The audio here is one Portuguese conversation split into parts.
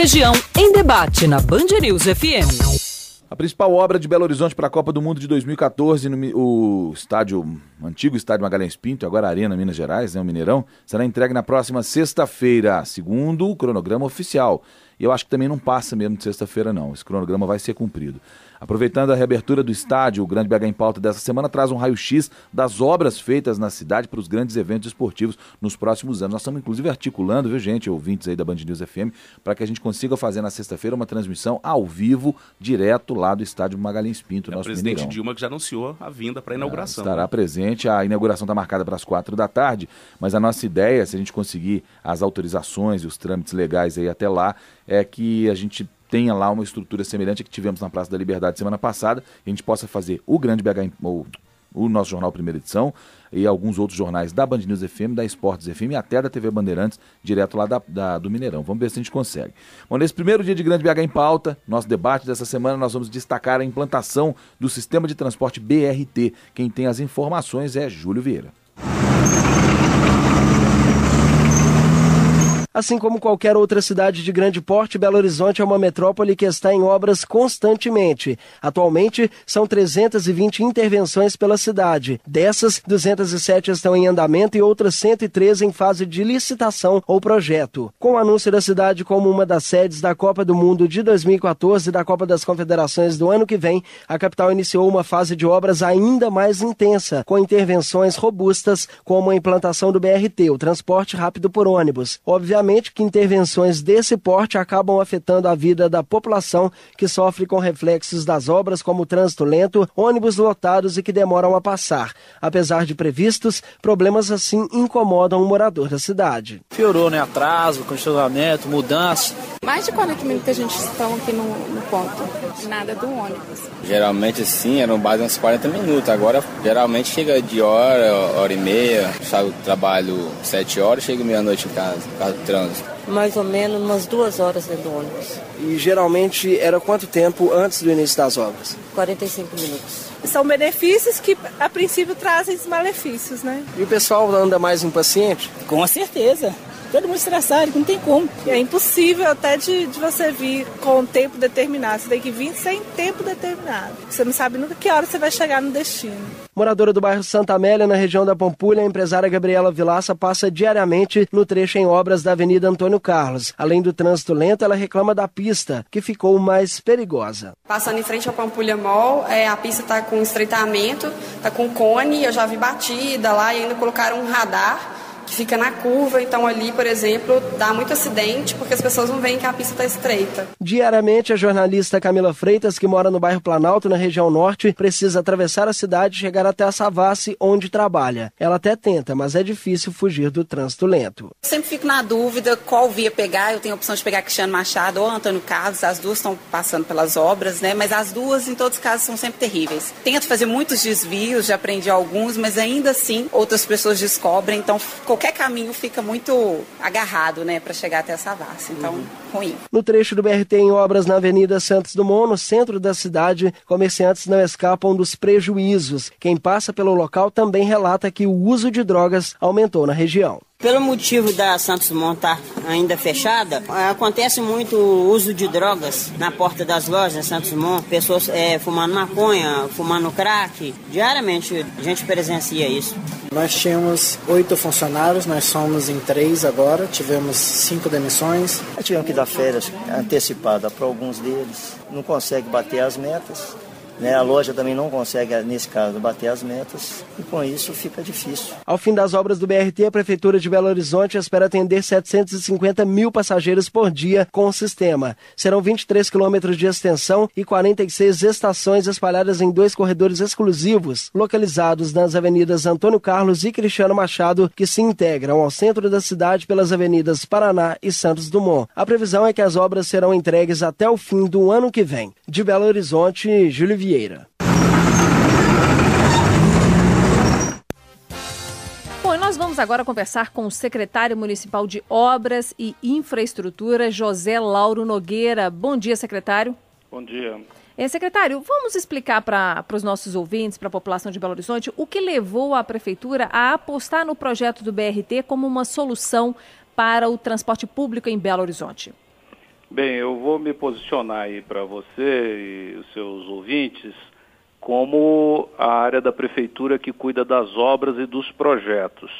Região em debate na Band News FM. A principal obra de Belo Horizonte para a Copa do Mundo de 2014, o antigo estádio Magalhães Pinto, agora Arena Minas Gerais, o Mineirão, será entregue na próxima sexta-feira, segundo o cronograma oficial. E eu acho que também não passa mesmo de sexta-feira não, esse cronograma vai ser cumprido. Aproveitando a reabertura do estádio, o Grande BH em Pauta dessa semana traz um raio-x das obras feitas na cidade para os grandes eventos esportivos nos próximos anos. Nós estamos inclusive articulando, viu gente, ouvintes aí da Band News FM, para que a gente consiga fazer na sexta-feira uma transmissão ao vivo, direto lá do estádio Magalhães Pinto, nosso Mineirão. O presidente Dilma que já anunciou a vinda para a inauguração. Estará presente, a inauguração está marcada para as 4h, mas a nossa ideia, se a gente conseguir as autorizações e os trâmites legais aí até lá, é que a gente tenha lá uma estrutura semelhante à que tivemos na Praça da Liberdade semana passada, e a gente possa fazer o Grande BH, o nosso jornal Primeira Edição, e alguns outros jornais da Band News FM, da Esportes FM e até da TV Bandeirantes, direto lá do Mineirão. Vamos ver se a gente consegue. Bom, nesse primeiro dia de Grande BH em Pauta, nosso debate dessa semana, nós vamos destacar a implantação do sistema de transporte BRT. Quem tem as informações é Júlio Vieira. Assim como qualquer outra cidade de grande porte, Belo Horizonte é uma metrópole que está em obras constantemente. Atualmente, são 320 intervenções pela cidade. Dessas, 207 estão em andamento e outras 113 em fase de licitação ou projeto. Com o anúncio da cidade como uma das sedes da Copa do Mundo de 2014 e da Copa das Confederações do ano que vem, a capital iniciou uma fase de obras ainda mais intensa, com intervenções robustas, como a implantação do BRT, o transporte rápido por ônibus. Obviamente que intervenções desse porte acabam afetando a vida da população, que sofre com reflexos das obras como trânsito lento, ônibus lotados e que demoram a passar. Apesar de previstos, problemas assim incomodam o morador da cidade. Piorou, né? Atraso, congestionamento, mudança. Mais de 40 minutos que a gente está aqui no ponto. Nada do ônibus. Geralmente sim, eram base uns 40 minutos. Agora, geralmente chega de hora e meia. Saio do trabalho 7 horas, chego meia-noite em casa, por causa do trânsito. Mais ou menos umas 2 horas dentro do ônibus. E geralmente era quanto tempo antes do início das obras? 45 minutos. São benefícios que a princípio trazem os malefícios, né? E o pessoal anda mais impaciente? Com certeza. Todo mundo estressado, não tem como. É impossível até de você vir com um tempo determinado. Você tem que vir sem tempo determinado. Você não sabe nunca que hora você vai chegar no destino. Moradora do bairro Santa Amélia, na região da Pampulha, a empresária Gabriela Vilaça passa diariamente no trecho em obras da Avenida Antônio Carlos. Além do trânsito lento, ela reclama da pista, que ficou mais perigosa. Passando em frente ao Pampulha Mall, a pista está com estreitamento, está com cone, eu já vi batida lá e ainda colocaram um radar que fica na curva, então ali, por exemplo, dá muito acidente porque as pessoas não veem que a pista está estreita. Diariamente, a jornalista Camila Freitas, que mora no bairro Planalto, na região norte, precisa atravessar a cidade e chegar até a Savassi, onde trabalha. Ela até tenta, mas é difícil fugir do trânsito lento. Sempre fico na dúvida qual via pegar. Eu tenho a opção de pegar Cristiano Machado ou Antônio Carlos, as duas estão passando pelas obras, né? Mas as duas, em todos os casos, são sempre terríveis. Tento fazer muitos desvios, já aprendi alguns, mas ainda assim outras pessoas descobrem, então qualquer caminho fica muito agarrado, né, para chegar até Savassi, então ruim. No trecho do BRT em obras na Avenida Santos Dumont, no centro da cidade, comerciantes não escapam dos prejuízos. Quem passa pelo local também relata que o uso de drogas aumentou na região. Pelo motivo da Santos Dumont estar ainda fechada, acontece muito o uso de drogas na porta das lojas Santos Dumont, pessoas fumando maconha, fumando crack. Diariamente a gente presencia isso. Nós tínhamos 8 funcionários, nós somos em 3 agora, tivemos 5 demissões. Tivemos que dar férias antecipadas para alguns deles, não consegue bater as metas. A loja também não consegue, nesse caso, bater as metas e com isso fica difícil. Ao fim das obras do BRT, a Prefeitura de Belo Horizonte espera atender 750 mil passageiros por dia com o sistema. Serão 23 quilômetros de extensão e 46 estações espalhadas em 2 corredores exclusivos, localizados nas avenidas Antônio Carlos e Cristiano Machado, que se integram ao centro da cidade pelas avenidas Paraná e Santos Dumont. A previsão é que as obras serão entregues até o fim do ano que vem. De Belo Horizonte, Júlio Vieira. Bom, e nós vamos agora conversar com o secretário municipal de Obras e Infraestrutura, José Lauro Nogueira. Bom dia, secretário. Bom dia. Secretário, vamos explicar para os nossos ouvintes, para a população de Belo Horizonte, o que levou a Prefeitura a apostar no projeto do BRT como uma solução para o transporte público em Belo Horizonte? Bem, eu vou me posicionar aí para você e os seus ouvintes como a área da prefeitura que cuida das obras e dos projetos.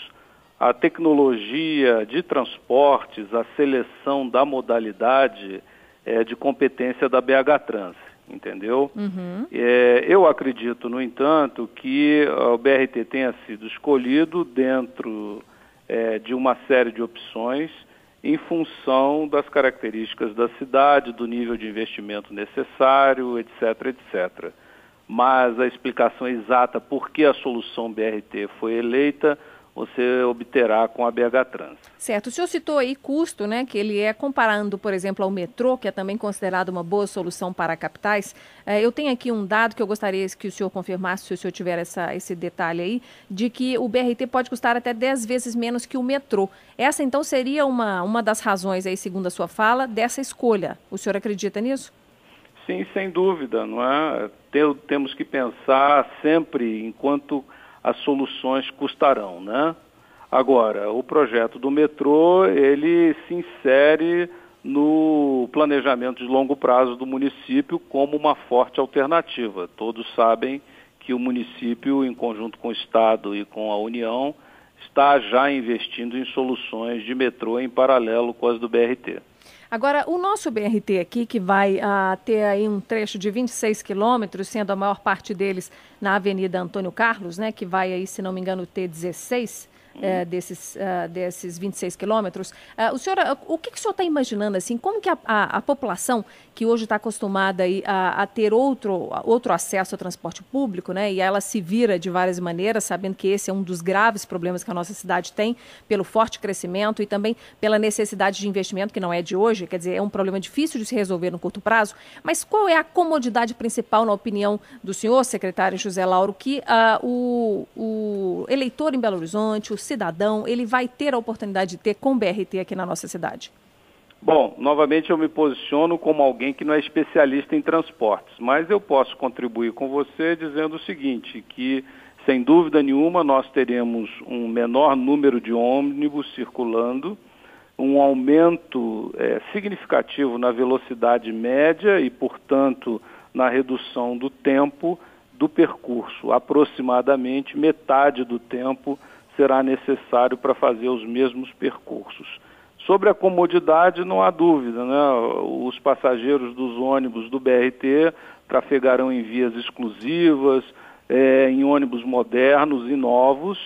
A tecnologia de transportes, a seleção da modalidade é de competência da BH Trans, entendeu? Uhum. Eu acredito, no entanto, que o BRT tenha sido escolhido dentro de uma série de opções em função das características da cidade, do nível de investimento necessário, etc., etc. Mas a explicação exata por que a solução BRT foi eleita, você obterá com a BH Trans. Certo. O senhor citou aí custo, né, que ele é comparando, por exemplo, ao metrô, que é também considerado uma boa solução para capitais. Eu tenho aqui um dado que eu gostaria que o senhor confirmasse, se o senhor tiver esse detalhe aí, de que o BRT pode custar até 10 vezes menos que o metrô. Essa, então, seria uma das razões, aí, segundo a sua fala, dessa escolha. O senhor acredita nisso? Sim, sem dúvida, não é? Temos que pensar sempre enquanto as soluções custarão, né? Agora, o projeto do metrô, ele se insere no planejamento de longo prazo do município como uma forte alternativa. Todos sabem que o município, em conjunto com o Estado e com a União, está já investindo em soluções de metrô em paralelo com as do BRT. Agora, o nosso BRT aqui, que vai ter aí um trecho de 26 quilômetros, sendo a maior parte deles na Avenida Antônio Carlos, né, que vai aí, se não me engano, ter 16 desses 26 quilômetros. O que o senhor está imaginando, assim, como que a população que hoje está acostumada aí a ter outro acesso ao transporte público, né, e ela se vira de várias maneiras, sabendo que esse é um dos graves problemas que a nossa cidade tem, pelo forte crescimento e também pela necessidade de investimento, que não é de hoje, quer dizer, é um problema difícil de se resolver no curto prazo, mas qual é a comodidade principal, na opinião do senhor, secretário José Lauro, que o eleitor em Belo Horizonte, o cidadão, ele vai ter a oportunidade de ter com o BRT aqui na nossa cidade? Bom, novamente eu me posiciono como alguém que não é especialista em transportes, mas eu posso contribuir com você dizendo o seguinte, que sem dúvida nenhuma nós teremos um menor número de ônibus circulando, um aumento significativo na velocidade média e, portanto, na redução do tempo do percurso. Aproximadamente metade do tempo será necessário para fazer os mesmos percursos. Sobre a comodidade, não há dúvida, né? Os passageiros dos ônibus do BRT trafegarão em vias exclusivas, em ônibus modernos e novos,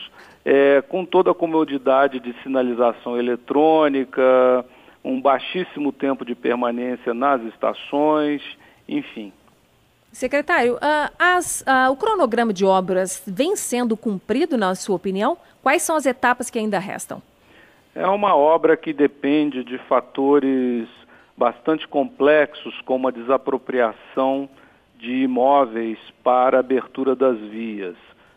com toda a comodidade de sinalização eletrônica, um baixíssimo tempo de permanência nas estações, enfim. Secretário, o cronograma de obras vem sendo cumprido, na sua opinião? Quais são as etapas que ainda restam? É uma obra que depende de fatores bastante complexos, como a desapropriação de imóveis para a abertura das vias.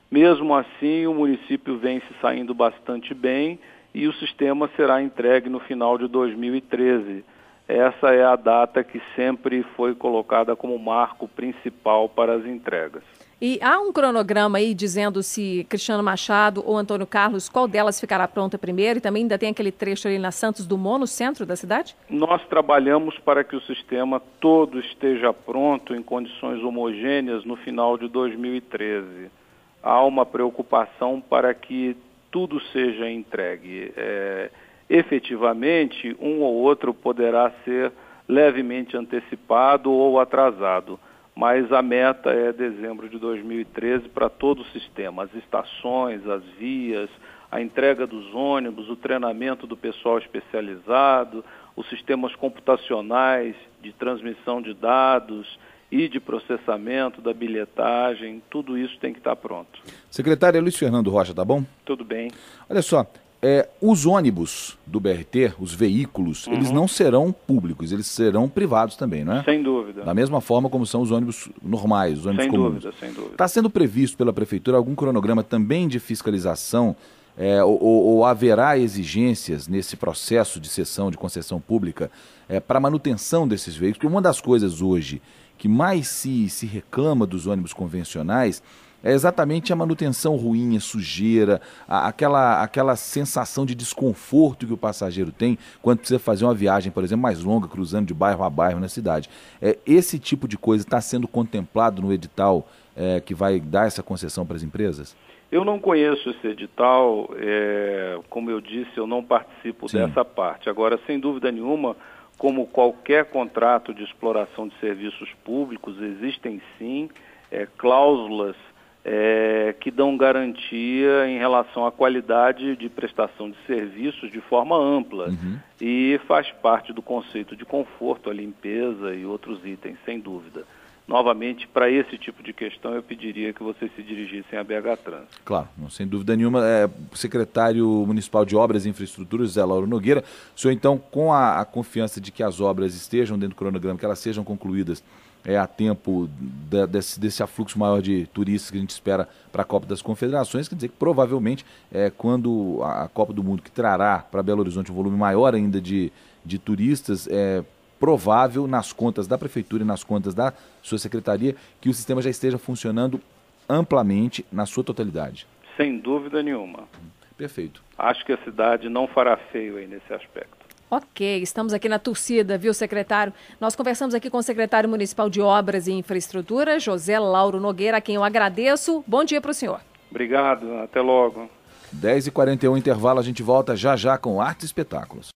Mesmo assim, o município vem se saindo bastante bem e o sistema será entregue no final de 2013. Essa é a data que sempre foi colocada como marco principal para as entregas. E há um cronograma aí dizendo se Cristiano Machado ou Antônio Carlos, qual delas ficará pronta primeiro? E também ainda tem aquele trecho ali na Santos Dumont, no centro da cidade? Nós trabalhamos para que o sistema todo esteja pronto em condições homogêneas no final de 2013. Há uma preocupação para que tudo seja entregue. Efetivamente, um ou outro poderá ser levemente antecipado ou atrasado, mas a meta é dezembro de 2013 para todo o sistema, as estações, as vias, a entrega dos ônibus, o treinamento do pessoal especializado, os sistemas computacionais de transmissão de dados e de processamento da bilhetagem, tudo isso tem que estar pronto. Secretário Luiz Fernando Rocha, tá bom? Tudo bem. Olha só, os ônibus do BRT, os veículos, eles não serão públicos, eles serão privados também, não é? Sem dúvida. Da mesma forma como são os ônibus normais, os ônibus comuns. Sem dúvida. Está sendo previsto pela Prefeitura algum cronograma também de fiscalização ou haverá exigências nesse processo de cessão, de concessão pública para manutenção desses veículos? Porque uma das coisas hoje que mais se reclama dos ônibus convencionais É exatamente a manutenção ruim, a sujeira, aquela sensação de desconforto que o passageiro tem quando precisa fazer uma viagem, por exemplo, mais longa, cruzando de bairro a bairro na cidade. Esse tipo de coisa está sendo contemplado no edital que vai dar essa concessão para as empresas? Eu não conheço esse edital, como eu disse, eu não participo dessa parte. Agora, sem dúvida nenhuma, como qualquer contrato de exploração de serviços públicos, existem sim cláusulas que dão garantia em relação à qualidade de prestação de serviços de forma ampla. E faz parte do conceito de conforto, a limpeza e outros itens, sem dúvida. Novamente, para esse tipo de questão, eu pediria que vocês se dirigissem à BH Trans. Claro, sem dúvida nenhuma. Secretário Municipal de Obras e Infraestrutura, José Lauro Nogueira, o senhor, então, com a confiança de que as obras estejam dentro do cronograma, que elas sejam concluídas a tempo desse afluxo maior de turistas que a gente espera para a Copa das Confederações, quer dizer que provavelmente, quando a Copa do Mundo, que trará para Belo Horizonte um volume maior ainda de turistas, provável nas contas da Prefeitura e nas contas da sua Secretaria que o sistema já esteja funcionando amplamente na sua totalidade. Sem dúvida nenhuma. Perfeito. Acho que a cidade não fará feio aí nesse aspecto. Ok, estamos aqui na torcida, viu, secretário? Nós conversamos aqui com o secretário municipal de Obras e Infraestrutura, José Lauro Nogueira, a quem eu agradeço. Bom dia para o senhor. Obrigado, até logo. 10h41, intervalo, a gente volta já com Arte e Espetáculos.